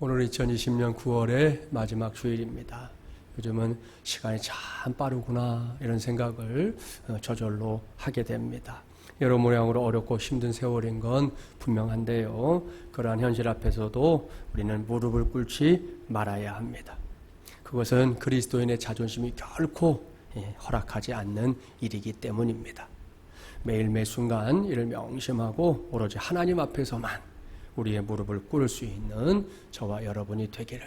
오늘 2020년 9월의 마지막 주일입니다. 요즘은 시간이 참 빠르구나 이런 생각을 저절로 하게 됩니다. 여러 모양으로 어렵고 힘든 세월인 건 분명한데요. 그러한 현실 앞에서도 우리는 무릎을 꿇지 말아야 합니다. 그것은 그리스도인의 자존심이 결코 허락하지 않는 일이기 때문입니다. 매일 매 순간 이를 명심하고 오로지 하나님 앞에서만 우리의 무릎을 꿇을 수 있는 저와 여러분이 되기를,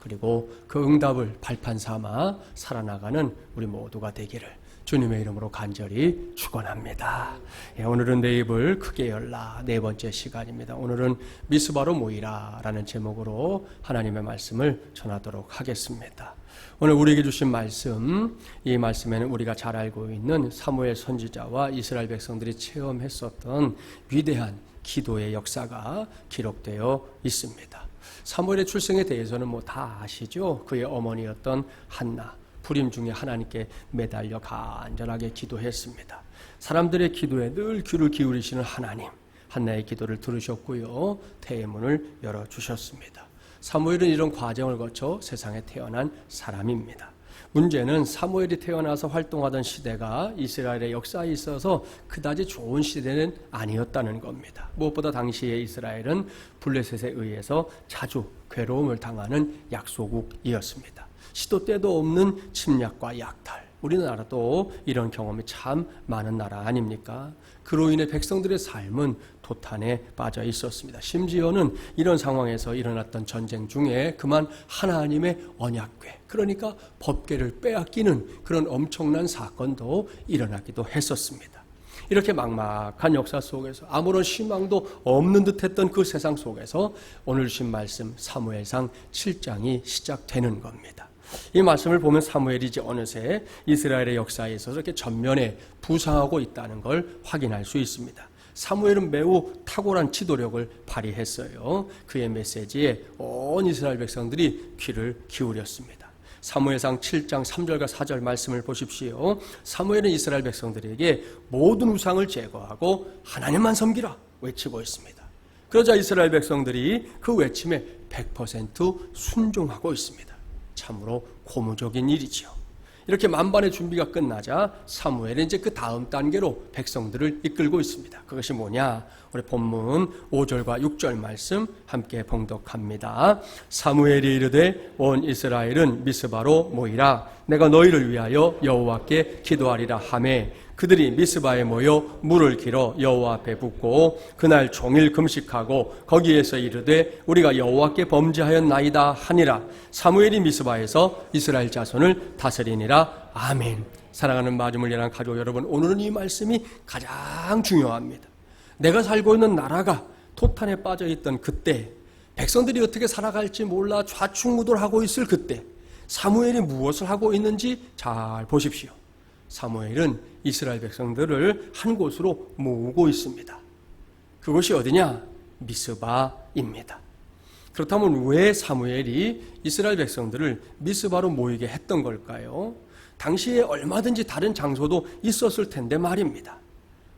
그리고 그 응답을 발판 삼아 살아나가는 우리 모두가 되기를 주님의 이름으로 간절히 축원합니다. 오늘은 내 입을 크게 열라 네 번째 시간입니다. 오늘은 미스바로 모이라 라는 제목으로 하나님의 말씀을 전하도록 하겠습니다. 오늘 우리에게 주신 말씀, 이 말씀에는 우리가 잘 알고 있는 사무엘 선지자와 이스라엘 백성들이 체험했었던 위대한 기도의 역사가 기록되어 있습니다. 사무엘의 출생에 대해서는 다 아시죠? 그의 어머니였던 한나, 불임 중에 하나님께 매달려 간절하게 기도했습니다. 사람들의 기도에 늘 귀를 기울이시는 하나님, 한나의 기도를 들으셨고요, 태의 문을 열어주셨습니다. 사무엘은 이런 과정을 거쳐 세상에 태어난 사람입니다. 문제는 사무엘이 태어나서 활동하던 시대가 이스라엘의 역사에 있어서 그다지 좋은 시대는 아니었다는 겁니다. 무엇보다 당시의 이스라엘은 블레셋에 의해서 자주 괴로움을 당하는 약소국이었습니다. 시도 때도 없는 침략과 약탈, 우리나라도 이런 경험이 참 많은 나라 아닙니까? 그로 인해 백성들의 삶은 도탄에 빠져 있었습니다. 심지어는 이런 상황에서 일어났던 전쟁 중에 그만 하나님의 언약궤, 그러니까 법궤를 빼앗기는 그런 엄청난 사건도 일어나기도 했었습니다. 이렇게 막막한 역사 속에서 아무런 희망도 없는 듯했던 그 세상 속에서 오늘 주신 말씀 사무엘상 7장이 시작되는 겁니다. 이 말씀을 보면 사무엘이 이제 어느새 이스라엘의 역사에 있어서 이렇게 전면에 부상하고 있다는 걸 확인할 수 있습니다. 사무엘은 매우 탁월한 지도력을 발휘했어요. 그의 메시지에 온 이스라엘 백성들이 귀를 기울였습니다. 사무엘상 7장 3절과 4절 말씀을 보십시오. 사무엘은 이스라엘 백성들에게 모든 우상을 제거하고 하나님만 섬기라 외치고 있습니다. 그러자 이스라엘 백성들이 그 외침에 100% 순종하고 있습니다. 참으로 고무적인 일이지요. 이렇게 만반의 준비가 끝나자 사무엘은 이제 그 다음 단계로 백성들을 이끌고 있습니다. 그것이 뭐냐? 우리 본문 5절과 6절 말씀 함께 봉독합니다. 사무엘이 이르되 온 이스라엘은 미스바로 모이라. 내가 너희를 위하여 여호와께 기도하리라 하매 그들이 미스바에 모여 물을 길어 여호와 앞에 붓고 그날 종일 금식하고 거기에서 이르되 우리가 여호와께 범죄하였나이다 하니라. 사무엘이 미스바에서 이스라엘 자손을 다스리니라. 아멘. 사랑하는 마주물리랑 가족 여러분, 오늘은 이 말씀이 가장 중요합니다. 내가 살고 있는 나라가 토탄에 빠져있던 그때, 백성들이 어떻게 살아갈지 몰라 좌충우돌하고 있을 그때 사무엘이 무엇을 하고 있는지 잘 보십시오. 사무엘은 이스라엘 백성들을 한 곳으로 모으고 있습니다. 그곳이 어디냐? 미스바입니다. 그렇다면 왜 사무엘이 이스라엘 백성들을 미스바로 모이게 했던 걸까요? 당시에 얼마든지 다른 장소도 있었을 텐데 말입니다.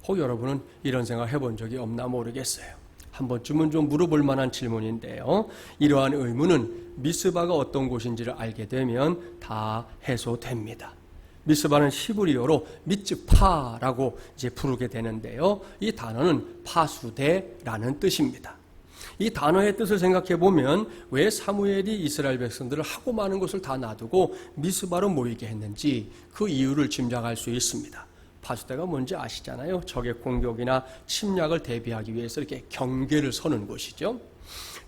혹 여러분은 이런 생각 해본 적이 없나 모르겠어요. 한 번쯤은 좀 물어볼 만한 질문인데요. 이러한 의문은 미스바가 어떤 곳인지를 알게 되면 다 해소됩니다. 미스바는 히브리어로 미츠파라고 이제 부르게 되는데요. 이 단어는 파수대라는 뜻입니다. 이 단어의 뜻을 생각해 보면 왜 사무엘이 이스라엘 백성들을 하고 많은 것을 다 놔두고 미스바로 모이게 했는지 그 이유를 짐작할 수 있습니다. 파수대가 뭔지 아시잖아요. 적의 공격이나 침략을 대비하기 위해서 이렇게 경계를 서는 곳이죠.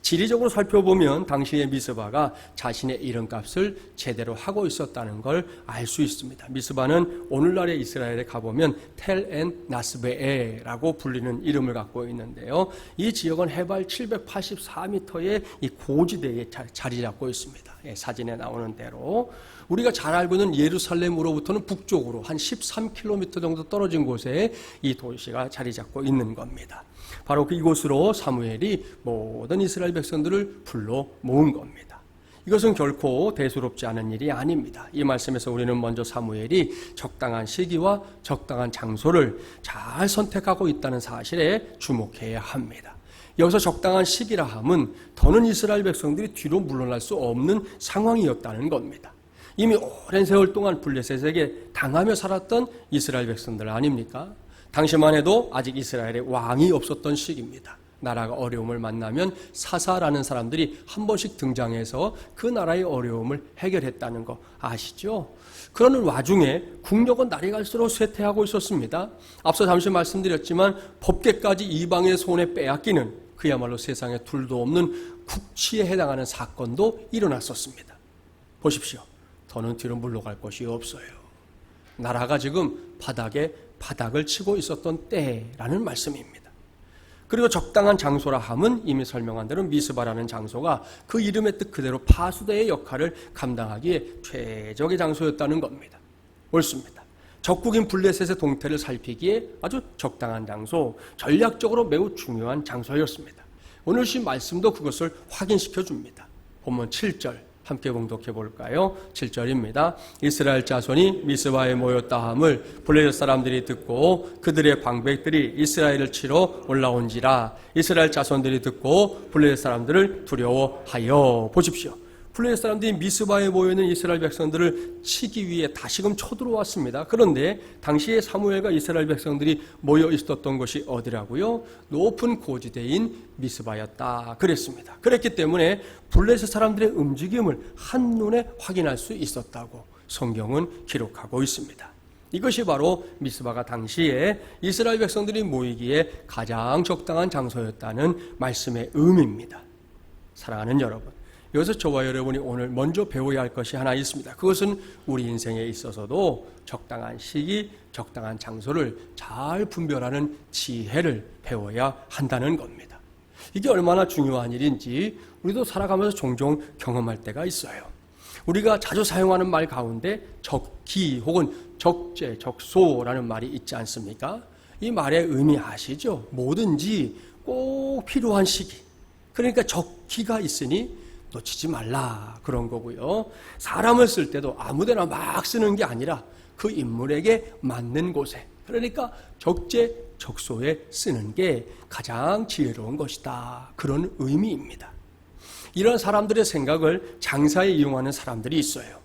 지리적으로 살펴보면 당시의 미스바가 자신의 이름값을 제대로 하고 있었다는 걸 알 수 있습니다. 미스바는 오늘날의 이스라엘에 가보면 텔-엔-나스베에라고 불리는 이름을 갖고 있는데요. 이 지역은 해발 784m의 이 고지대에 자리 잡고 있습니다. 사진에 나오는 대로 우리가 잘 알고 있는 예루살렘으로부터는 북쪽으로 한 13km 정도 떨어진 곳에 이 도시가 자리 잡고 있는 겁니다. 바로 이곳으로 사무엘이 모든 이스라엘 백성들을 불러 모은 겁니다. 이것은 결코 대수롭지 않은 일이 아닙니다. 이 말씀에서 우리는 먼저 사무엘이 적당한 시기와 적당한 장소를 잘 선택하고 있다는 사실에 주목해야 합니다. 여기서 적당한 시기라 함은 더는 이스라엘 백성들이 뒤로 물러날 수 없는 상황이었다는 겁니다. 이미 오랜 세월 동안 블레셋에게 당하며 살았던 이스라엘 백성들 아닙니까? 당시만 해도 아직 이스라엘에 왕이 없었던 시기입니다. 나라가 어려움을 만나면 사사라는 사람들이 한 번씩 등장해서 그 나라의 어려움을 해결했다는 거 아시죠? 그러는 와중에 국력은 날이 갈수록 쇠퇴하고 있었습니다. 앞서 잠시 말씀드렸지만 법계까지 이방의 손에 빼앗기는 그야말로 세상에 둘도 없는 국치에 해당하는 사건도 일어났었습니다. 보십시오. 더는 뒤로 물러갈 곳이 없어요. 나라가 지금 바닥을 치고 있었던 때라는 말씀입니다. 그리고 적당한 장소라 함은 이미 설명한 대로 미스바라는 장소가 그 이름의 뜻 그대로 파수대의 역할을 감당하기에 최적의 장소였다는 겁니다. 옳습니다. 적국인 블레셋의 동태를 살피기에 아주 적당한 장소, 전략적으로 매우 중요한 장소였습니다. 오늘 신 말씀도 그것을 확인시켜 줍니다. 본문 7절 함께 봉독해 볼까요? 7절입니다. 이스라엘 자손이 미스바에 모였다 함을 블레셋 사람들이 듣고 그들의 방백들이 이스라엘을 치러 올라온지라. 이스라엘 자손들이 듣고 블레셋 사람들을 두려워하여. 보십시오. 블레셋 사람들이 미스바에 모여있는 이스라엘 백성들을 치기 위해 다시금 쳐들어왔습니다. 그런데 당시에 사무엘과 이스라엘 백성들이 모여 있었던 것이 어디라고요? 높은 고지대인 미스바였다 그랬습니다. 그랬기 때문에 블레셋 사람들의 움직임을 한눈에 확인할 수 있었다고 성경은 기록하고 있습니다. 이것이 바로 미스바가 당시에 이스라엘 백성들이 모이기에 가장 적당한 장소였다는 말씀의 의미입니다. 사랑하는 여러분, 여기서 저와 여러분이 오늘 먼저 배워야 할 것이 하나 있습니다. 그것은 우리 인생에 있어서도 적당한 시기, 적당한 장소를 잘 분별하는 지혜를 배워야 한다는 겁니다. 이게 얼마나 중요한 일인지 우리도 살아가면서 종종 경험할 때가 있어요. 우리가 자주 사용하는 말 가운데 적기 혹은 적재, 적소라는 말이 있지 않습니까? 이 말의 의미 아시죠? 뭐든지 꼭 필요한 시기, 그러니까 적기가 있으니 놓치지 말라 그런 거고요. 사람을 쓸 때도 아무데나 막 쓰는 게 아니라 그 인물에게 맞는 곳에, 그러니까 적재, 적소에 쓰는 게 가장 지혜로운 것이다 그런 의미입니다. 이런 사람들의 생각을 장사에 이용하는 사람들이 있어요.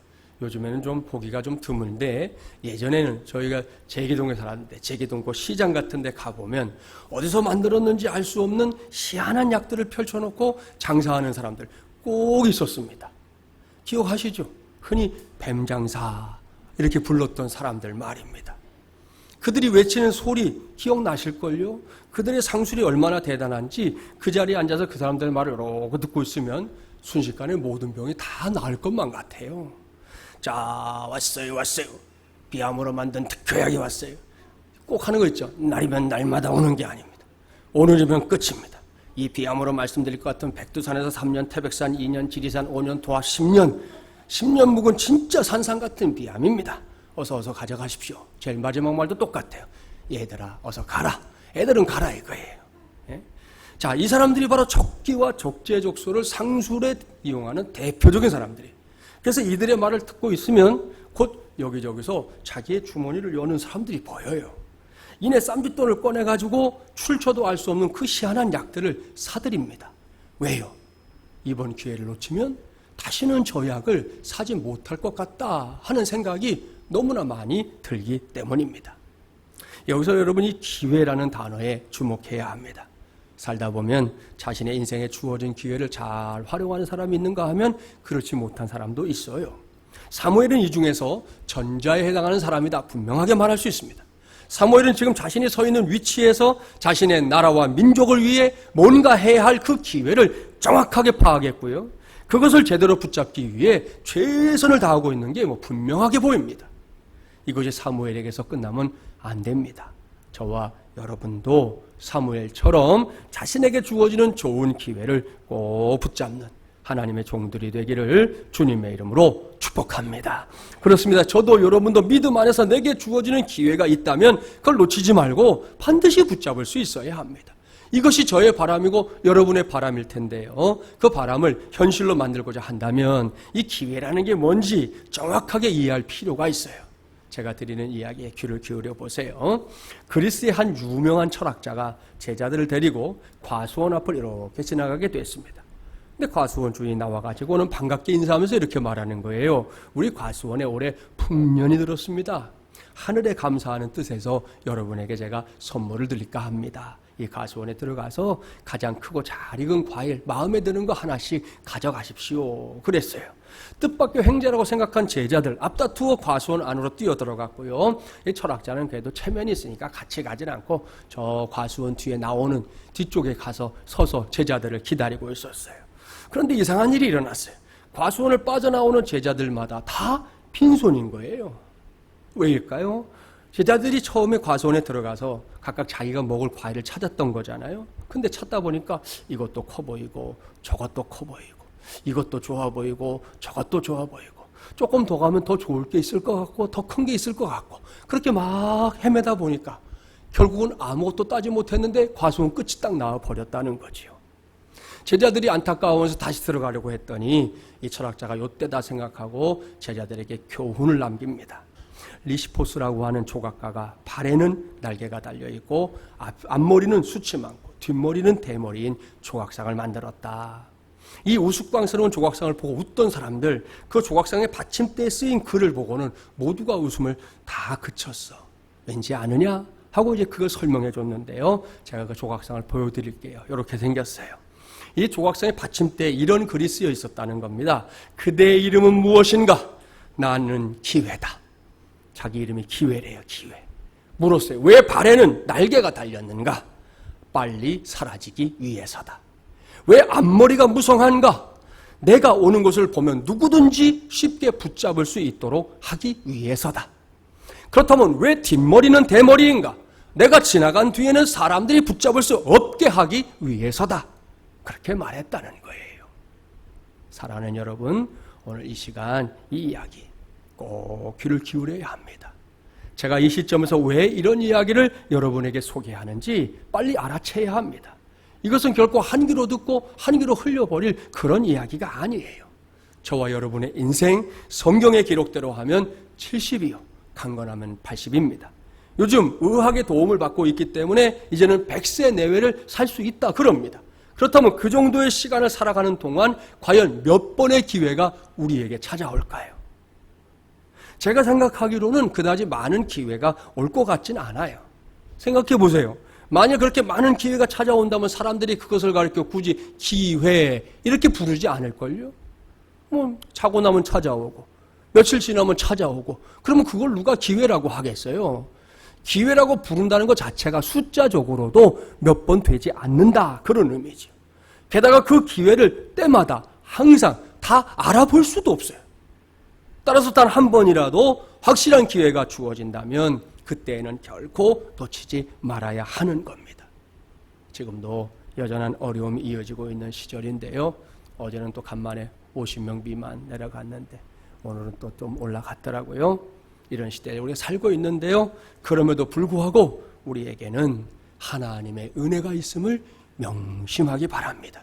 요즘에는 좀 보기가 좀 드문데 예전에는 저희가 제기동에 살았는데 제기동 그 시장 같은 데 가보면 어디서 만들었는지 알 수 없는 희한한 약들을 펼쳐놓고 장사하는 사람들 꼭 있었습니다. 기억하시죠? 흔히 뱀장사 이렇게 불렀던 사람들 말입니다. 그들이 외치는 소리 기억나실걸요? 그들의 상술이 얼마나 대단한지 그 자리에 앉아서 그 사람들 말을 이러고 듣고 있으면 순식간에 모든 병이 다 나을 것만 같아요. 자, 왔어요. 비암으로 만든 특효약이 왔어요. 꼭 하는 거 있죠. 날이면 날마다 오는 게 아닙니다. 오늘이면 끝입니다. 이 비암으로 말씀드릴 것 같은 백두산에서 3년, 태백산 2년, 지리산 5년, 도화 10년 묵은 진짜 산상 같은 비암입니다. 어서 가져가십시오. 제일 마지막 말도 똑같아요. 얘들아 어서 가라. 애들은 가라 이거예요. 예? 자, 이 사람들이 바로 적기와 적재적소를 상술에 이용하는 대표적인 사람들이에요. 그래서 이들의 말을 듣고 있으면 곧 여기저기서 자기의 주머니를 여는 사람들이 보여요. 이내 쌈짓돈을 꺼내가지고 출처도 알 수 없는 그 희한한 약들을 사들입니다. 왜요? 이번 기회를 놓치면 다시는 저 약을 사지 못할 것 같다 하는 생각이 너무나 많이 들기 때문입니다. 여기서 여러분이 기회라는 단어에 주목해야 합니다. 살다 보면 자신의 인생에 주어진 기회를 잘 활용하는 사람이 있는가 하면 그렇지 못한 사람도 있어요. 사무엘은 이 중에서 전자에 해당하는 사람이다 분명하게 말할 수 있습니다. 사무엘은 지금 자신이 서 있는 위치에서 자신의 나라와 민족을 위해 뭔가 해야 할 그 기회를 정확하게 파악했고요. 그것을 제대로 붙잡기 위해 최선을 다하고 있는 게 분명하게 보입니다. 이것이 사무엘에게서 끝나면 안 됩니다. 저와 여러분도 사무엘처럼 자신에게 주어지는 좋은 기회를 꼭 붙잡는 하나님의 종들이 되기를 주님의 이름으로 축복합니다. 그렇습니다. 저도 여러분도 믿음 안에서 내게 주어지는 기회가 있다면 그걸 놓치지 말고 반드시 붙잡을 수 있어야 합니다. 이것이 저의 바람이고 여러분의 바람일 텐데요. 그 바람을 현실로 만들고자 한다면 이 기회라는 게 뭔지 정확하게 이해할 필요가 있어요. 제가 드리는 이야기에 귀를 기울여 보세요. 그리스의 한 유명한 철학자가 제자들을 데리고 과수원 앞을 이렇게 지나가게 됐습니다. 근데 과수원 주인이 나와가지고는 반갑게 인사하면서 이렇게 말하는 거예요. 우리 과수원에 올해 풍년이 들었습니다. 하늘에 감사하는 뜻에서 여러분에게 제가 선물을 드릴까 합니다. 이 과수원에 들어가서 가장 크고 잘 익은 과일 마음에 드는 거 하나씩 가져가십시오. 그랬어요. 뜻밖의 횡재라고 생각한 제자들 앞다투어 과수원 안으로 뛰어들어갔고요. 이 철학자는 그래도 체면이 있으니까 같이 가진 않고 저 과수원 뒤에 나오는 뒤쪽에 가서 서서 제자들을 기다리고 있었어요. 그런데 이상한 일이 일어났어요. 과수원을 빠져나오는 제자들마다 다 빈손인 거예요. 왜일까요? 제자들이 처음에 과수원에 들어가서 각각 자기가 먹을 과일을 찾았던 거잖아요. 근데 찾다 보니까 이것도 커 보이고 저것도 커 보이고 이것도 좋아 보이고 저것도 좋아 보이고 조금 더 가면 더 좋을 게 있을 것 같고 더 큰 게 있을 것 같고 그렇게 막 헤매다 보니까 결국은 아무것도 따지 못했는데 과수원 끝이 딱 나와 버렸다는 거지요. 제자들이 안타까워서 다시 들어가려고 했더니 이 철학자가 요때다 생각하고 제자들에게 교훈을 남깁니다. 리시포스라고 하는 조각가가 발에는 날개가 달려있고 앞머리는 숱이 많고 뒷머리는 대머리인 조각상을 만들었다. 이 우스꽝스러운 조각상을 보고 웃던 사람들, 그 조각상의 받침대에 쓰인 글을 보고는 모두가 웃음을 다 그쳤어. 왠지 아느냐? 하고 이제 그걸 설명해 줬는데요. 제가 그 조각상을 보여드릴게요. 이렇게 생겼어요. 이 조각상의 받침대에 이런 글이 쓰여 있었다는 겁니다. 그대의 이름은 무엇인가? 나는 기회다. 자기 이름이 기회래요. 기회. 물었어요. 왜 발에는 날개가 달렸는가? 빨리 사라지기 위해서다. 왜 앞머리가 무성한가? 내가 오는 것을 보면 누구든지 쉽게 붙잡을 수 있도록 하기 위해서다. 그렇다면 왜 뒷머리는 대머리인가? 내가 지나간 뒤에는 사람들이 붙잡을 수 없게 하기 위해서다. 그렇게 말했다는 거예요. 사랑하는 여러분, 오늘 이 시간 이 이야기 꼭 귀를 기울여야 합니다. 제가 이 시점에서 왜 이런 이야기를 여러분에게 소개하는지 빨리 알아채야 합니다. 이것은 결코 한 귀로 듣고 한 귀로 흘려버릴 그런 이야기가 아니에요. 저와 여러분의 인생, 성경의 기록대로 하면 70이요. 강건하면 80입니다. 요즘 의학의 도움을 받고 있기 때문에 이제는 100세 내외를 살 수 있다 그럽니다. 그렇다면 그 정도의 시간을 살아가는 동안 과연 몇 번의 기회가 우리에게 찾아올까요? 제가 생각하기로는 그다지 많은 기회가 올 것 같진 않아요. 생각해 보세요. 만약 그렇게 많은 기회가 찾아온다면 사람들이 그것을 가리켜 굳이 기회 이렇게 부르지 않을걸요? 자고 나면 찾아오고 며칠 지나면 찾아오고 그러면 그걸 누가 기회라고 하겠어요? 기회라고 부른다는 것 자체가 숫자적으로도 몇 번 되지 않는다 그런 의미죠. 게다가 그 기회를 때마다 항상 다 알아볼 수도 없어요. 따라서 단 한 번이라도 확실한 기회가 주어진다면 그때에는 결코 놓치지 말아야 하는 겁니다. 지금도 여전한 어려움이 이어지고 있는 시절인데요. 어제는 또 간만에 50명 미만 내려갔는데 오늘은 또 좀 올라갔더라고요. 이런 시대에 우리가 살고 있는데요. 그럼에도 불구하고 우리에게는 하나님의 은혜가 있음을 명심하기 바랍니다.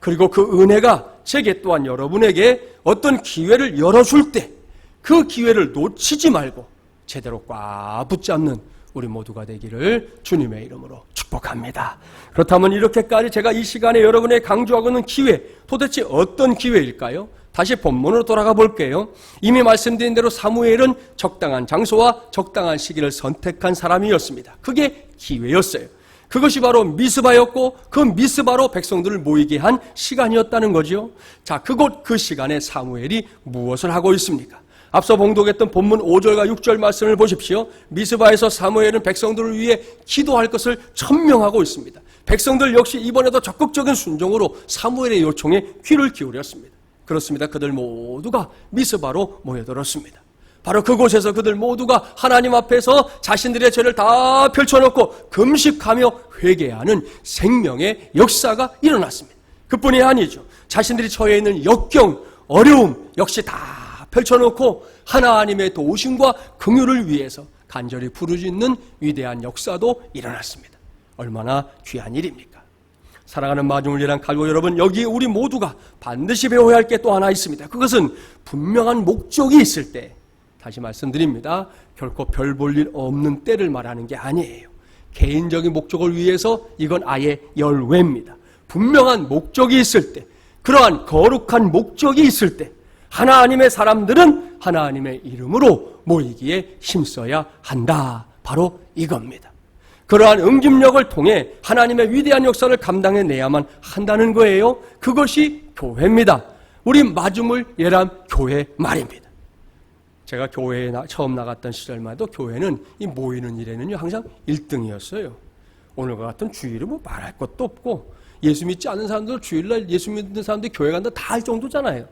그리고 그 은혜가 제게 또한 여러분에게 어떤 기회를 열어줄 때 그 기회를 놓치지 말고 제대로 꽉 붙잡는 우리 모두가 되기를 주님의 이름으로 축복합니다. 그렇다면 이렇게까지 제가 이 시간에 여러분에게 강조하고 있는 기회, 도대체 어떤 기회일까요? 다시 본문으로 돌아가 볼게요. 이미 말씀드린 대로 사무엘은 적당한 장소와 적당한 시기를 선택한 사람이었습니다. 그게 기회였어요. 그것이 바로 미스바였고 그 미스바로 백성들을 모이게 한 시간이었다는 거죠. 자, 그곳 그 시간에 사무엘이 무엇을 하고 있습니까? 앞서 봉독했던 본문 5절과 6절 말씀을 보십시오. 미스바에서 사무엘은 백성들을 위해 기도할 것을 천명하고 있습니다. 백성들 역시 이번에도 적극적인 순종으로 사무엘의 요청에 귀를 기울였습니다. 그렇습니다. 그들 모두가 미스바로 모여들었습니다. 바로 그곳에서 그들 모두가 하나님 앞에서 자신들의 죄를 다 펼쳐놓고 금식하며 회개하는 생명의 역사가 일어났습니다. 그뿐이 아니죠. 자신들이 처해 있는 역경, 어려움 역시 다 펼쳐놓고 하나님의 도우심과 긍휼을 위해서 간절히 부르짖는 위대한 역사도 일어났습니다. 얼마나 귀한 일입니까? 사랑하는 마중을리란 가족 여러분, 여기에 우리 모두가 반드시 배워야 할 게 또 하나 있습니다. 그것은 분명한 목적이 있을 때, 다시 말씀드립니다. 결코 별 볼 일 없는 때를 말하는 게 아니에요. 개인적인 목적을 위해서 이건 아예 열외입니다. 분명한 목적이 있을 때, 그러한 거룩한 목적이 있을 때 하나님의 사람들은 하나님의 이름으로 모이기에 힘써야 한다. 바로 이겁니다. 그러한 응집력을 통해 하나님의 위대한 역사를 감당해내야만 한다는 거예요. 그것이 교회입니다. 우리 마중물 예람 교회 말입니다. 제가 교회에 처음 나갔던 시절만 해도 교회는 이 모이는 일에는요 항상 1등이었어요. 오늘과 같은 주일은 뭐 말할 것도 없고, 예수 믿지 않는 사람들 주일날 예수 믿는 사람들이 교회 간다 다 할 정도잖아요.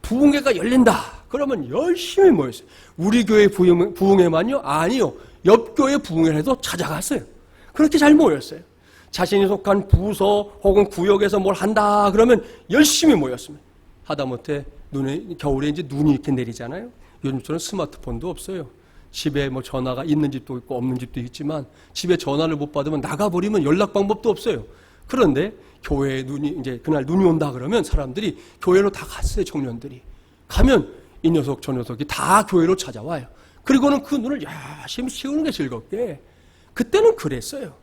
부흥회가 열린다 그러면 열심히 모였어요. 우리 교회 부흥회만요? 아니요. 옆 교회 부흥회를 해도 찾아갔어요. 그렇게 잘 모였어요. 자신이 속한 부서 혹은 구역에서 뭘 한다 그러면 열심히 모였습니다. 하다못해 겨울에 이제 눈이 이렇게 내리잖아요. 요즘처럼 스마트폰도 없어요. 집에 뭐 전화가 있는 집도 있고 없는 집도 있지만 집에 전화를 못 받으면 나가버리면 연락 방법도 없어요. 그런데 교회에 이제 그날 눈이 온다 그러면 사람들이 교회로 다 갔어요. 청년들이 가면 이 녀석 저 녀석이 다 교회로 찾아와요. 그리고는 그 눈을 열심히 치우는 게 즐겁게. 그때는 그랬어요.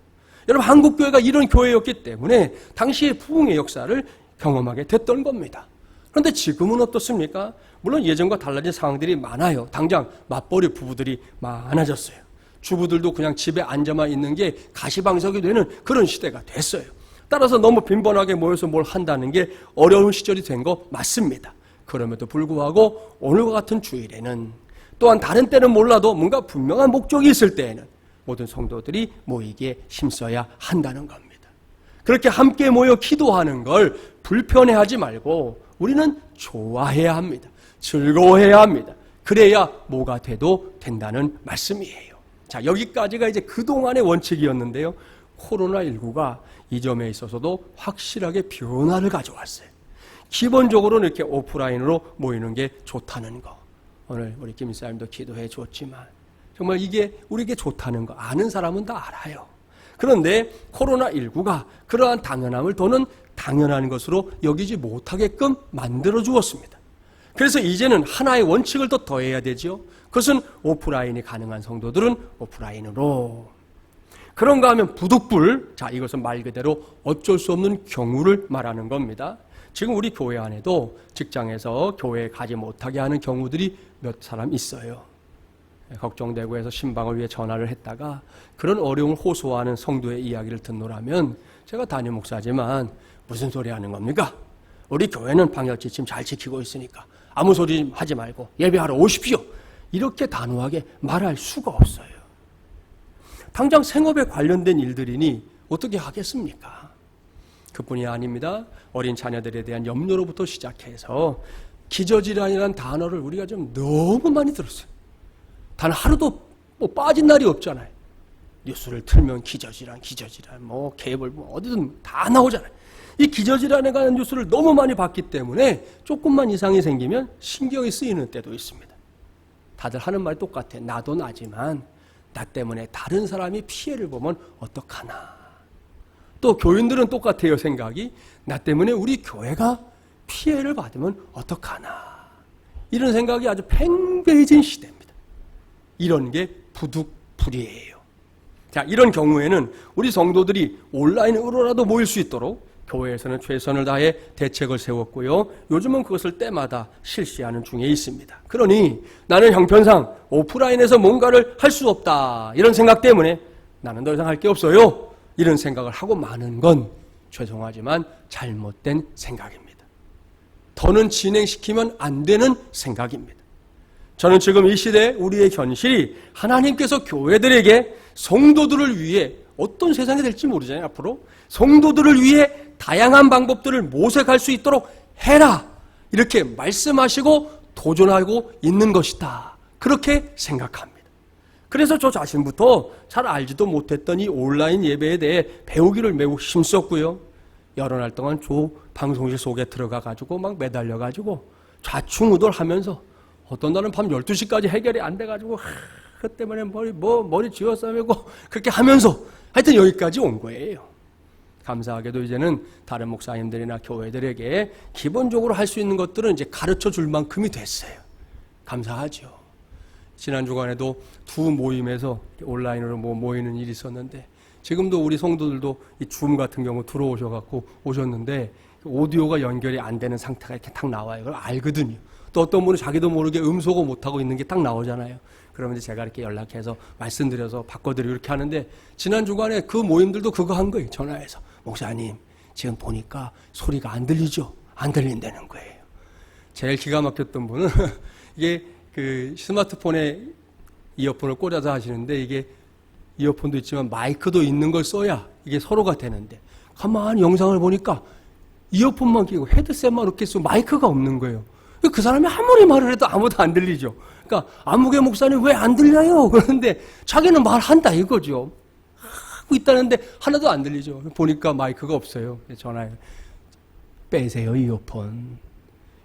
여러분, 한국 교회가 이런 교회였기 때문에 당시의 부흥의 역사를 경험하게 됐던 겁니다. 그런데 지금은 어떻습니까? 물론 예전과 달라진 상황들이 많아요. 당장 맞벌이 부부들이 많아졌어요. 주부들도 그냥 집에 앉아만 있는 게 가시방석이 되는 그런 시대가 됐어요. 따라서 너무 빈번하게 모여서 뭘 한다는 게 어려운 시절이 된 거 맞습니다. 그럼에도 불구하고 오늘과 같은 주일에는, 또한 다른 때는 몰라도 뭔가 분명한 목적이 있을 때에는 모든 성도들이 모이기에 힘써야 한다는 겁니다. 그렇게 함께 모여 기도하는 걸 불편해하지 말고 우리는 좋아해야 합니다. 즐거워해야 합니다. 그래야 뭐가 돼도 된다는 말씀이에요. 자, 여기까지가 이제 그동안의 원칙이었는데요. 코로나19가 이 점에 있어서도 확실하게 변화를 가져왔어요. 기본적으로는 이렇게 오프라인으로 모이는 게 좋다는 거. 오늘 우리 김 목사님도 기도해 줬지만 정말 이게 우리에게 좋다는 거 아는 사람은 다 알아요. 그런데 코로나19가 그러한 당연함을 더는 당연한 것으로 여기지 못하게끔 만들어 주었습니다. 그래서 이제는 하나의 원칙을 더 더해야 되죠. 그것은 오프라인이 가능한 성도들은 오프라인으로. 그런가 하면 부득불, 자, 이것은 말 그대로 어쩔 수 없는 경우를 말하는 겁니다. 지금 우리 교회 안에도 직장에서 교회에 가지 못하게 하는 경우들이 몇 사람 있어요. 걱정되고 해서 신방을 위해 전화를 했다가 그런 어려움을 호소하는 성도의 이야기를 듣노라면 제가 담임 목사지만 무슨 소리 하는 겁니까? 우리 교회는 방역지침 잘 지키고 있으니까 아무 소리 하지 말고 예배하러 오십시오. 이렇게 단호하게 말할 수가 없어요. 당장 생업에 관련된 일들이니 어떻게 하겠습니까? 그뿐이 아닙니다. 어린 자녀들에 대한 염려로부터 시작해서 기저질환이라는 단어를 우리가 좀 너무 많이 들었어요. 단 하루도 뭐 빠진 날이 없잖아요. 뉴스를 틀면 기저질환, 뭐 케이블 뭐 어디든 다 나오잖아요. 이 기저질환에 관한 뉴스를 너무 많이 봤기 때문에 조금만 이상이 생기면 신경이 쓰이는 때도 있습니다. 다들 하는 말이 똑같아. 나도 나지만 나 때문에 다른 사람이 피해를 보면 어떡하나. 또 교인들은 똑같아요. 생각이. 나 때문에 우리 교회가 피해를 받으면 어떡하나. 이런 생각이 아주 팽배해진 시대입니다. 이런 게 부득불이에요. 자, 이런 경우에는 우리 성도들이 온라인으로라도 모일 수 있도록 교회에서는 최선을 다해 대책을 세웠고요. 요즘은 그것을 때마다 실시하는 중에 있습니다. 그러니 나는 형편상 오프라인에서 뭔가를 할 수 없다. 이런 생각 때문에 나는 더 이상 할 게 없어요. 이런 생각을 하고 마는 건 죄송하지만 잘못된 생각입니다. 더는 진행시키면 안 되는 생각입니다. 저는 지금 이 시대 우리의 현실이 하나님께서 교회들에게 성도들을 위해 어떤 세상이 될지 모르잖아요. 앞으로 성도들을 위해 다양한 방법들을 모색할 수 있도록 해라. 이렇게 말씀하시고 도전하고 있는 것이다. 그렇게 생각합니다. 그래서 저 자신부터 잘 알지도 못했던 이 온라인 예배에 대해 배우기를 매우 힘썼고요. 여러 날 동안 방송실 속에 들어가가지고 막 매달려가지고 좌충우돌하면서 어떤 날은 밤 12시까지 해결이 안 돼가지고 그 때문에 머리 쥐어싸매고 그렇게 하면서 하여튼 여기까지 온 거예요. 감사하게도 이제는 다른 목사님들이나 교회들에게 기본적으로 할 수 있는 것들은 이제 가르쳐 줄 만큼이 됐어요. 감사하죠. 지난 주간에도 두 모임에서 온라인으로 모이는 일이 있었는데, 지금도 우리 성도들도 이 줌 같은 경우 들어오셔갖고 오셨는데 오디오가 연결이 안 되는 상태가 이렇게 딱 나와요. 그걸 알거든요. 또 어떤 분은 자기도 모르게 음소거 못하고 있는 게 딱 나오잖아요. 그러면 이제 제가 이렇게 연락해서 말씀드려서 바꿔드리고 이렇게 하는데, 지난 주간에 그 모임들도 그거 한 거예요. 전화해서. 목사님, 지금 보니까 소리가 안 들리죠? 안 들린다는 거예요. 제일 기가 막혔던 분은 이게 그 스마트폰에 이어폰을 꽂아서 하시는데, 이게 이어폰도 있지만 마이크도 있는 걸 써야 이게 서로가 되는데, 가만히 영상을 보니까 이어폰만 끼고 헤드셋만 이렇게 쓰고 마이크가 없는 거예요. 그 사람이 아무리 말을 해도 아무도 안 들리죠. 그러니까 안무개 목사님 왜 안 들려요? 그러는데 자기는 말한다 이거죠. 하고 있다는데 하나도 안 들리죠. 보니까 마이크가 없어요. 전화해. 빼세요, 이어폰.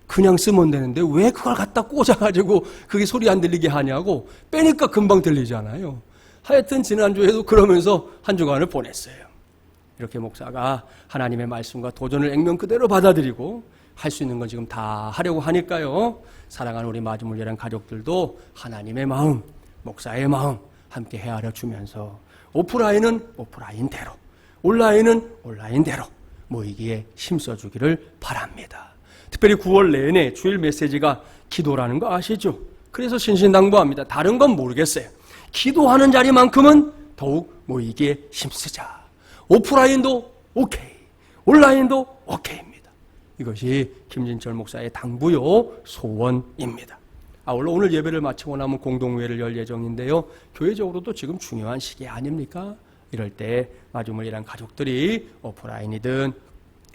그냥 쓰면 되는데 왜 그걸 갖다 꽂아가지고 그게 소리 안 들리게 하냐고. 빼니까 금방 들리잖아요. 하여튼 지난주에도 그러면서 한 주간을 보냈어요. 이렇게 목사가 하나님의 말씀과 도전을 액면 그대로 받아들이고 할 수 있는 건 지금 다 하려고 하니까요. 사랑하는 우리 마지물리란 가족들도 하나님의 마음, 목사의 마음 함께 헤아려 주면서 오프라인은 오프라인대로, 온라인은 온라인대로 모이기에 힘써주기를 바랍니다. 특별히 9월 내내 주일 메시지가 기도라는 거 아시죠? 그래서 신신당부합니다. 다른 건 모르겠어요. 기도하는 자리만큼은 더욱 모이기에 힘쓰자. 오프라인도 오케이, 온라인도 오케이입니다. 이것이 김진철 목사의 당부요 소원입니다. 아울러 오늘 예배를 마치고 나면 공동회를 열 예정인데요. 교회적으로도 지금 중요한 시기 아닙니까? 이럴 때 마주물이란 가족들이 오프라인이든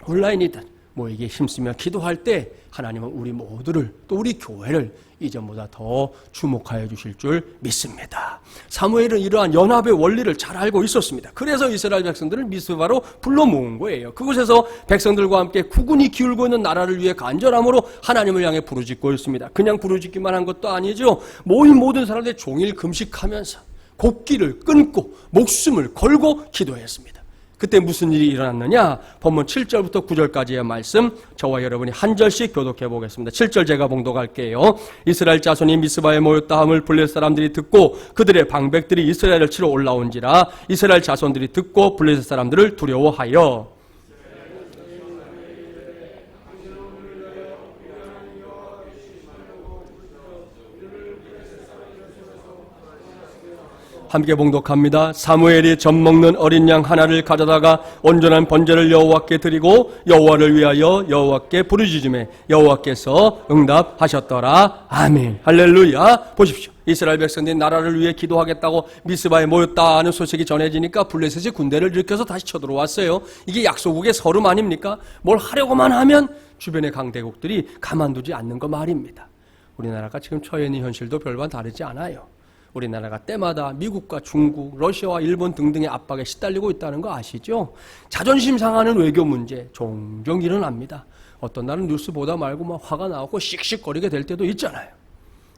온라인이든 모이기에 힘쓰며 기도할 때 하나님은 우리 모두를, 또 우리 교회를 이전보다 더 주목하여 주실 줄 믿습니다. 사무엘은 이러한 연합의 원리를 잘 알고 있었습니다. 그래서 이스라엘 백성들을 미스바로 불러 모은 거예요. 그곳에서 백성들과 함께 국군이 기울고 있는 나라를 위해 간절함으로 하나님을 향해 부르짖고 있습니다. 그냥 부르짖기만 한 것도 아니죠. 모인 모든 사람들이 종일 금식하면서 곡기를 끊고 목숨을 걸고 기도했습니다. 그때 무슨 일이 일어났느냐? 본문 7절부터 9절까지의 말씀, 저와 여러분이 한 절씩 교독해 보겠습니다. 7절 제가 봉독할게요. 이스라엘 자손이 미스바에 모였다 함을 블레셋 사람들이 듣고 그들의 방백들이 이스라엘을 치러 올라온지라 이스라엘 자손들이 듣고 블레셋 사람들을 두려워하여 함께 봉독합니다. 사무엘이 젖 먹는 어린 양 하나를 가져다가 온전한 번제를 여호와께 드리고 여호와를 위하여 여호와께 부르짖음에 여호와께서 응답하셨더라. 아멘. 할렐루야. 보십시오. 이스라엘 백성들이 나라를 위해 기도하겠다고 미스바에 모였다 하는 소식이 전해지니까 블레셋이 군대를 일으켜서 다시 쳐들어왔어요. 이게 약소국의 서름 아닙니까? 뭘 하려고만 하면 주변의 강대국들이 가만두지 않는 거 말입니다. 우리나라가 지금 처해 있는 현실도 별반 다르지 않아요. 우리나라가 때마다 미국과 중국, 러시아와 일본 등등의 압박에 시달리고 있다는 거 아시죠? 자존심 상하는 외교 문제 종종 일어납니다. 어떤 날은 뉴스 보다 말고 막 화가 나고 씩씩거리게 될 때도 있잖아요.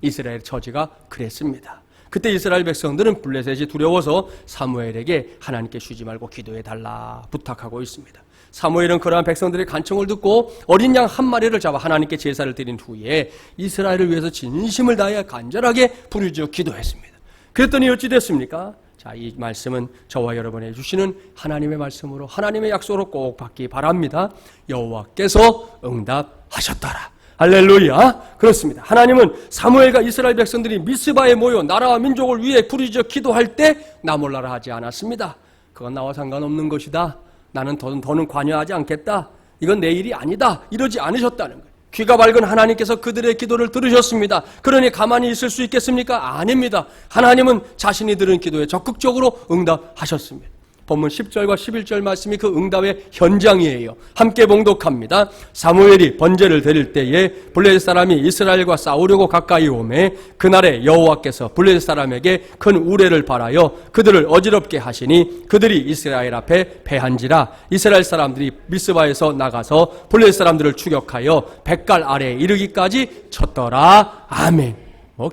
이스라엘 처지가 그랬습니다. 그때 이스라엘 백성들은 블레셋이 두려워서 사무엘에게 하나님께 쉬지 말고 기도해달라 부탁하고 있습니다. 사무엘은 그러한 백성들의 간청을 듣고 어린 양 한 마리를 잡아 하나님께 제사를 드린 후에 이스라엘을 위해서 진심을 다해 간절하게 부르짖어 기도했습니다. 그랬더니 어찌 됐습니까? 자, 이 말씀은 저와 여러분이 주시는 하나님의 말씀으로 하나님의 약속으로 꼭 받기 바랍니다. 여호와께서 응답하셨더라. 할렐루야. 그렇습니다. 하나님은 사무엘과 이스라엘 백성들이 미스바에 모여 나라와 민족을 위해 부르짖어 기도할 때 나 몰라라 하지 않았습니다. 그건 나와 상관없는 것이다. 나는 더는 관여하지 않겠다. 이건 내 일이 아니다. 이러지 않으셨다는 거예요. 귀가 밝은 하나님께서 그들의 기도를 들으셨습니다. 그러니 가만히 있을 수 있겠습니까? 아닙니다. 하나님은 자신이 들은 기도에 적극적으로 응답하셨습니다. 본문 10절과 11절 말씀이 그 응답의 현장이에요. 함께 봉독합니다. 사무엘이 번제를 드릴 때에 블레셋 사람이 이스라엘과 싸우려고 가까이 오매 그날에 여호와께서 블레셋 사람에게 큰 우레를 발하여 그들을 어지럽게 하시니 그들이 이스라엘 앞에 패한지라. 이스라엘 사람들이 미스바에서 나가서 블레셋 사람들을 추격하여 백갈 아래에 이르기까지 쳤더라. 아멘.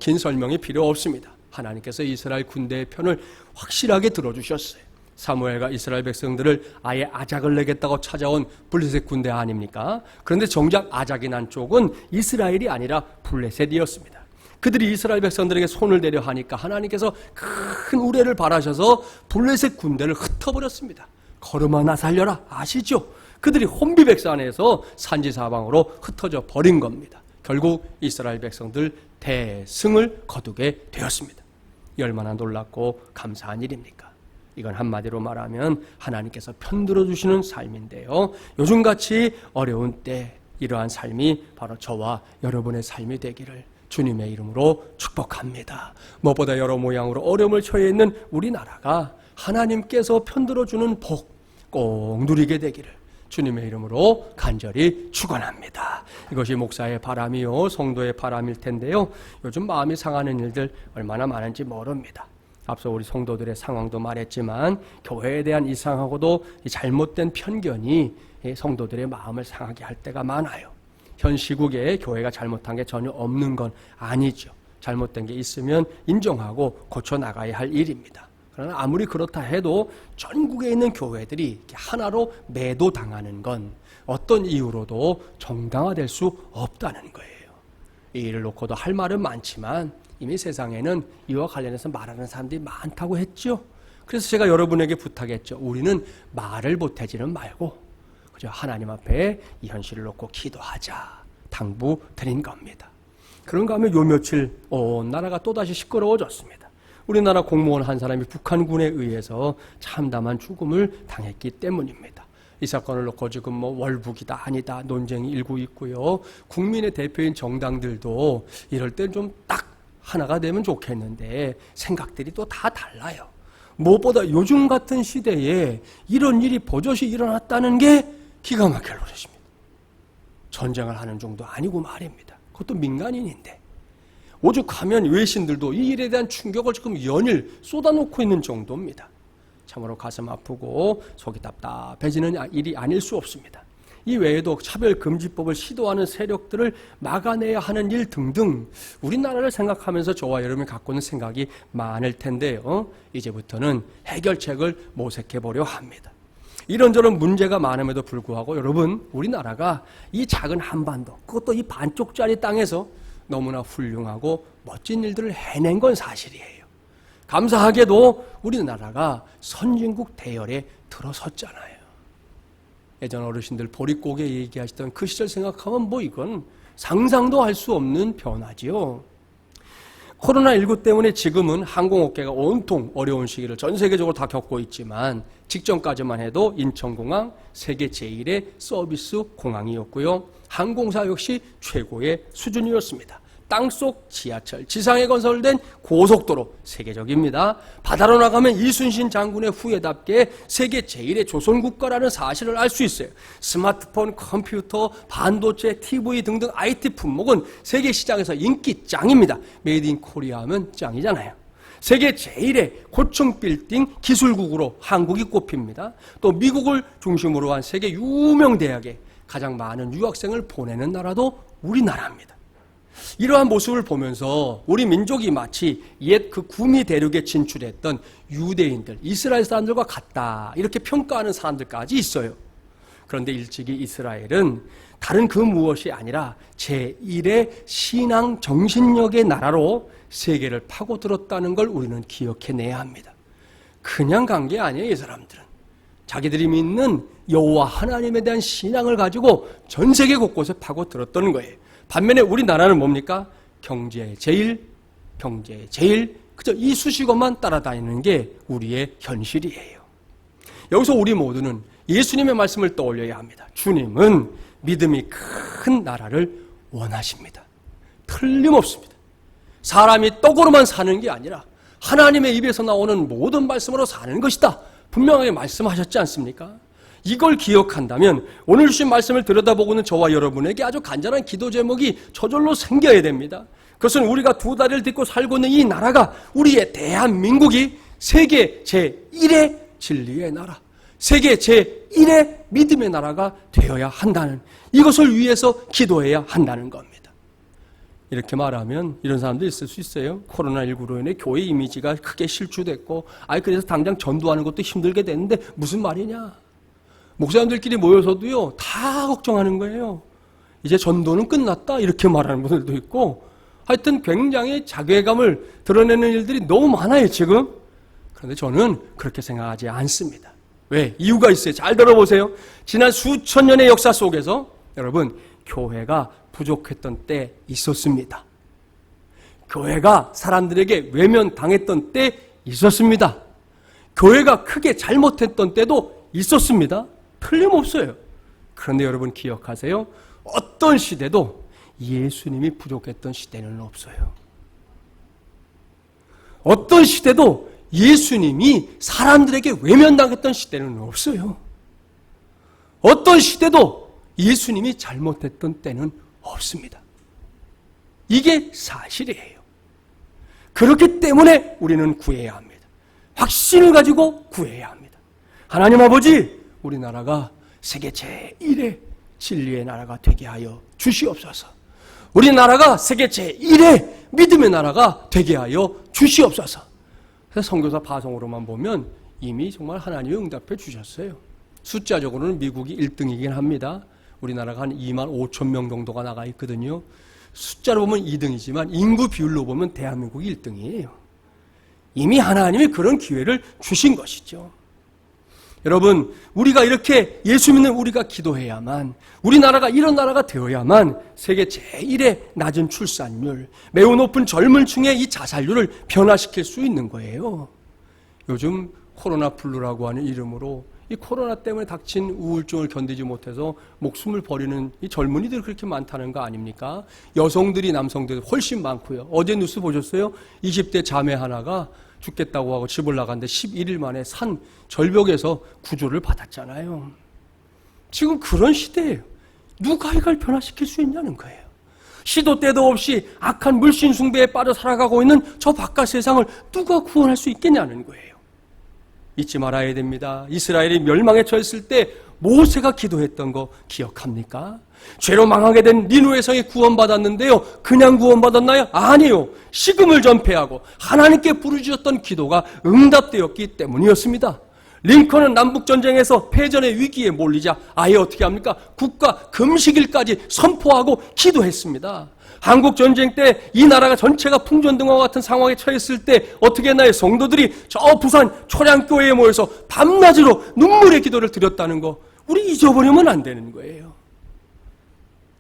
긴 설명이 필요 없습니다. 하나님께서 이스라엘 군대의 편을 확실하게 들어주셨어요. 사무엘과 이스라엘 백성들을 아예 아작을 내겠다고 찾아온 블레셋 군대 아닙니까? 그런데 정작 아작이 난 쪽은 이스라엘이 아니라 블레셋이었습니다. 그들이 이스라엘 백성들에게 손을 대려 하니까 하나님께서 큰 우레를 발하셔서 블레셋 군대를 흩어버렸습니다. 걸음아 살려라. 아시죠? 그들이 혼비백산에서 산지사방으로 흩어져 버린 겁니다. 결국 이스라엘 백성들 대승을 거두게 되었습니다. 얼마나 놀랍고 감사한 일입니까? 이건 한마디로 말하면 하나님께서 편들어 주시는 삶인데요. 요즘같이 어려운 때 이러한 삶이 바로 저와 여러분의 삶이 되기를 주님의 이름으로 축복합니다. 무엇보다 여러 모양으로 어려움을 처해 있는 우리나라가 하나님께서 편들어 주는 복 꼭 누리게 되기를 주님의 이름으로 간절히 축원합니다. 이것이 목사의 바람이요 성도의 바람일 텐데요. 요즘 마음이 상하는 일들 얼마나 많은지 모릅니다. 앞서 우리 성도들의 상황도 말했지만 교회에 대한 이상하고도 잘못된 편견이 성도들의 마음을 상하게 할 때가 많아요. 현 시국에 교회가 잘못한 게 전혀 없는 건 아니죠. 잘못된 게 있으면 인정하고 고쳐나가야 할 일입니다. 그러나 아무리 그렇다 해도 전국에 있는 교회들이 하나로 매도당하는 건 어떤 이유로도 정당화될 수 없다는 거예요. 이 일을 놓고도 할 말은 많지만 이미 세상에는 이와 관련해서 말하는 사람들이 많다고 했죠. 그래서 제가 여러분에게 부탁했죠. 우리는 말을 보태지는 말고 그저 하나님 앞에 이 현실을 놓고 기도하자 당부드린 겁니다. 그런가 하면 요 며칠 온 나라가 또다시 시끄러워졌습니다. 우리나라 공무원 한 사람이 북한군에 의해서 참담한 죽음을 당했기 때문입니다. 이 사건을 놓고 지금 월북이다 아니다 논쟁이 일고 있고요. 국민의 대표인 정당들도 이럴 땐 좀 딱 하나가 되면 좋겠는데 생각들이 또 다 달라요. 무엇보다 요즘 같은 시대에 이런 일이 버젓이 일어났다는 게 기가 막힐 노릇입니다. 전쟁을 하는 정도 아니고 말입니다. 그것도 민간인인데 오죽하면 외신들도 이 일에 대한 충격을 지금 연일 쏟아놓고 있는 정도입니다. 참으로 가슴 아프고 속이 답답해지는 일이 아닐 수 없습니다. 이 외에도 차별금지법을 시도하는 세력들을 막아내야 하는 일 등등 우리나라를 생각하면서 저와 여러분이 갖고 있는 생각이 많을 텐데요. 이제부터는 해결책을 모색해보려 합니다. 이런저런 문제가 많음에도 불구하고 여러분 우리나라가 이 작은 한반도 그것도 이 반쪽짜리 땅에서 너무나 훌륭하고 멋진 일들을 해낸 건 사실이에요. 감사하게도 우리나라가 선진국 대열에 들어섰잖아요. 예전 어르신들 보릿고개 얘기하시던 그 시절 생각하면 이건 상상도 할 수 없는 변화지요. 코로나19 때문에 지금은 항공업계가 온통 어려운 시기를 전 세계적으로 다 겪고 있지만 직전까지만 해도 인천공항 세계 제1의 서비스 공항이었고요. 항공사 역시 최고의 수준이었습니다. 땅속 지하철, 지상에 건설된 고속도로 세계적입니다. 바다로 나가면 이순신 장군의 후예답게 세계 제1의 조선국가라는 사실을 알 수 있어요. 스마트폰, 컴퓨터, 반도체, TV 등등 IT 품목은 세계 시장에서 인기 짱입니다. 메이드 인 코리아 하면 짱이잖아요. 세계 제1의 고층 빌딩 기술국으로 한국이 꼽힙니다. 또 미국을 중심으로 한 세계 유명 대학에 가장 많은 유학생을 보내는 나라도 우리나라입니다. 이러한 모습을 보면서 우리 민족이 마치 옛 그 구미 대륙에 진출했던 유대인들, 이스라엘 사람들과 같다 이렇게 평가하는 사람들까지 있어요. 그런데 일찍이 이스라엘은 다른 그 무엇이 아니라 제1의 신앙 정신력의 나라로 세계를 파고들었다는 걸 우리는 기억해내야 합니다. 그냥 간 게 아니에요. 이 사람들은 자기들이 믿는 여호와 하나님에 대한 신앙을 가지고 전 세계 곳곳에 파고들었던 거예요. 반면에 우리나라는 뭡니까? 경제 제일, 그저 이 수식어만 따라다니는 게 우리의 현실이에요. 여기서 우리 모두는 예수님의 말씀을 떠올려야 합니다. 주님은 믿음이 큰 나라를 원하십니다. 틀림없습니다. 사람이 떡으로만 사는 게 아니라 하나님의 입에서 나오는 모든 말씀으로 사는 것이다. 분명하게 말씀하셨지 않습니까? 이걸 기억한다면 오늘 주신 말씀을 들여다보고는 저와 여러분에게 아주 간절한 기도 제목이 저절로 생겨야 됩니다. 그것은 우리가 두 다리를 딛고 살고 있는 이 나라가 우리의 대한민국이 세계 제1의 진리의 나라, 세계 제1의 믿음의 나라가 되어야 한다는 이것을 위해서 기도해야 한다는 겁니다. 이렇게 말하면 이런 사람도 있을 수 있어요. 코로나19로 인해 교회 이미지가 크게 실추됐고 그래서 당장 전도하는 것도 힘들게 됐는데 무슨 말이냐. 목사님들끼리 모여서도요 다 걱정하는 거예요. 이제 전도는 끝났다 이렇게 말하는 분들도 있고 하여튼 굉장히 자괴감을 드러내는 일들이 너무 많아요, 지금. 그런데 저는 그렇게 생각하지 않습니다. 왜? 이유가 있어요. 잘 들어보세요. 지난 수천 년의 역사 속에서 여러분, 교회가 부족했던 때 있었습니다. 교회가 사람들에게 외면당했던 때 있었습니다. 교회가 크게 잘못했던 때도 있었습니다. 틀림없어요. 그런데 여러분 기억하세요. 어떤 시대도 예수님이 부족했던 시대는 없어요. 어떤 시대도 예수님이 사람들에게 외면당했던 시대는 없어요. 어떤 시대도 예수님이 잘못했던 때는 없습니다. 이게 사실이에요. 그렇기 때문에 우리는 구해야 합니다. 확신을 가지고 구해야 합니다. 하나님 아버지, 우리나라가 세계 제1의 진리의 나라가 되게 하여 주시옵소서. 우리나라가 세계 제1의 믿음의 나라가 되게 하여 주시옵소서. 그래서 선교사 파송으로만 보면 이미 정말 하나님이 응답해 주셨어요. 숫자적으로는 미국이 1등이긴 합니다. 우리나라가 한 2만 5천 명 정도가 나가 있거든요. 숫자로 보면 2등이지만 인구 비율로 보면 대한민국이 1등이에요. 이미 하나님이 그런 기회를 주신 것이죠. 여러분, 우리가 이렇게 예수 믿는 우리가 기도해야만, 우리나라가 이런 나라가 되어야만 세계 제1의 낮은 출산율, 매우 높은 젊은 층의 이 자살률을 변화시킬 수 있는 거예요. 요즘 코로나 블루라고 하는 이름으로 이 코로나 때문에 닥친 우울증을 견디지 못해서 목숨을 버리는 이 젊은이들이 그렇게 많다는 거 아닙니까? 여성들이 남성들이 훨씬 많고요. 어제 뉴스 보셨어요? 20대 자매 하나가 죽겠다고 하고 집을 나갔는데 11일 만에 산 절벽에서 구조를 받았잖아요. 지금 그런 시대예요. 누가 이걸 변화시킬 수 있냐는 거예요. 시도 때도 없이 악한 물신 숭배에 빠져 살아가고 있는 저 바깥 세상을 누가 구원할 수 있겠냐는 거예요. 잊지 말아야 됩니다. 이스라엘이 멸망에 처했을 때 모세가 기도했던 거 기억합니까? 죄로 망하게 된 니누의 성이 구원받았는데요. 그냥 구원받았나요? 아니요. 식음을 전폐하고 하나님께 부르짖었던 기도가 응답되었기 때문이었습니다. 링컨은 남북전쟁에서 패전의 위기에 몰리자 아예 어떻게 합니까? 국가 금식일까지 선포하고 기도했습니다. 한국전쟁 때 이 나라가 전체가 풍전등화 같은 상황에 처했을 때 어떻게 했나요? 성도들이 저 부산 초량교회에 모여서 밤낮으로 눈물의 기도를 드렸다는 거 우리 잊어버리면 안 되는 거예요.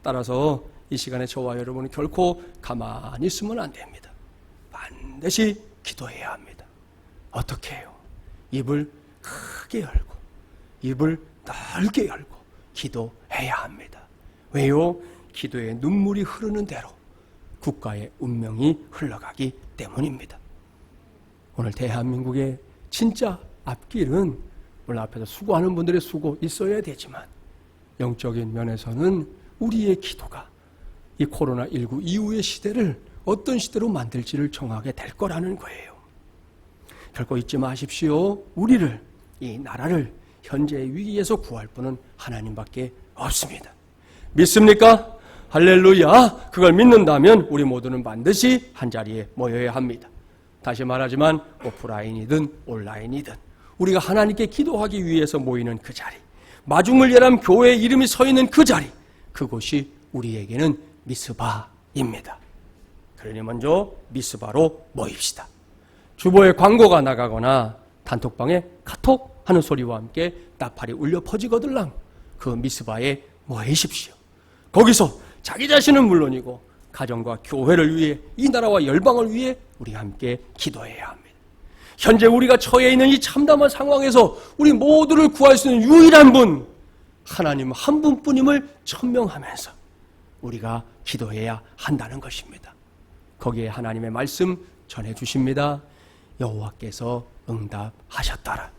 따라서 이 시간에 저와 여러분은 결코 가만히 있으면 안 됩니다. 반드시 기도해야 합니다. 어떻게 해요? 입을 크게 열고 입을 넓게 열고 기도해야 합니다. 왜요? 기도의 눈물이 흐르는 대로 국가의 운명이 흘러가기 때문입니다. 오늘 대한민국의 진짜 앞길은 물론 앞에서 수고하는 분들의 수고 있어야 되지만 영적인 면에서는 우리의 기도가 이 코로나19 이후의 시대를 어떤 시대로 만들지를 정하게 될 거라는 거예요. 결코 잊지 마십시오. 우리를, 이 나라를 현재의 위기에서 구할 분은 하나님밖에 없습니다. 믿습니까? 할렐루야. 그걸 믿는다면 우리 모두는 반드시 한자리에 모여야 합니다. 다시 말하지만 오프라인이든 온라인이든 우리가 하나님께 기도하기 위해서 모이는 그 자리, 마중물예람 교회의 이름이 서 있는 그 자리, 그곳이 우리에게는 미스바입니다. 그러니 먼저 미스바로 모입시다. 주보에 광고가 나가거나 단톡방에 카톡 하는 소리와 함께 나팔이 울려 퍼지거들랑 그 미스바에 모이십시오. 거기서 자기 자신은 물론이고 가정과 교회를 위해 이 나라와 열방을 위해 우리 함께 기도해야 합니다. 현재 우리가 처해 있는 이 참담한 상황에서 우리 모두를 구할 수 있는 유일한 분, 하나님 한 분뿐임을 천명하면서 우리가 기도해야 한다는 것입니다. 거기에 하나님의 말씀 전해주십니다. 여호와께서 응답하셨더라.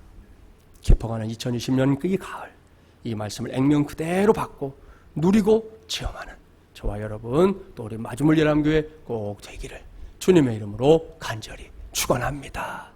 깊어가는 2020년 이 가을, 이 말씀을 액면 그대로 받고 누리고 체험하는 저와 여러분 또 우리 마중물예람교회 꼭 되기를 주님의 이름으로 간절히 축원합니다.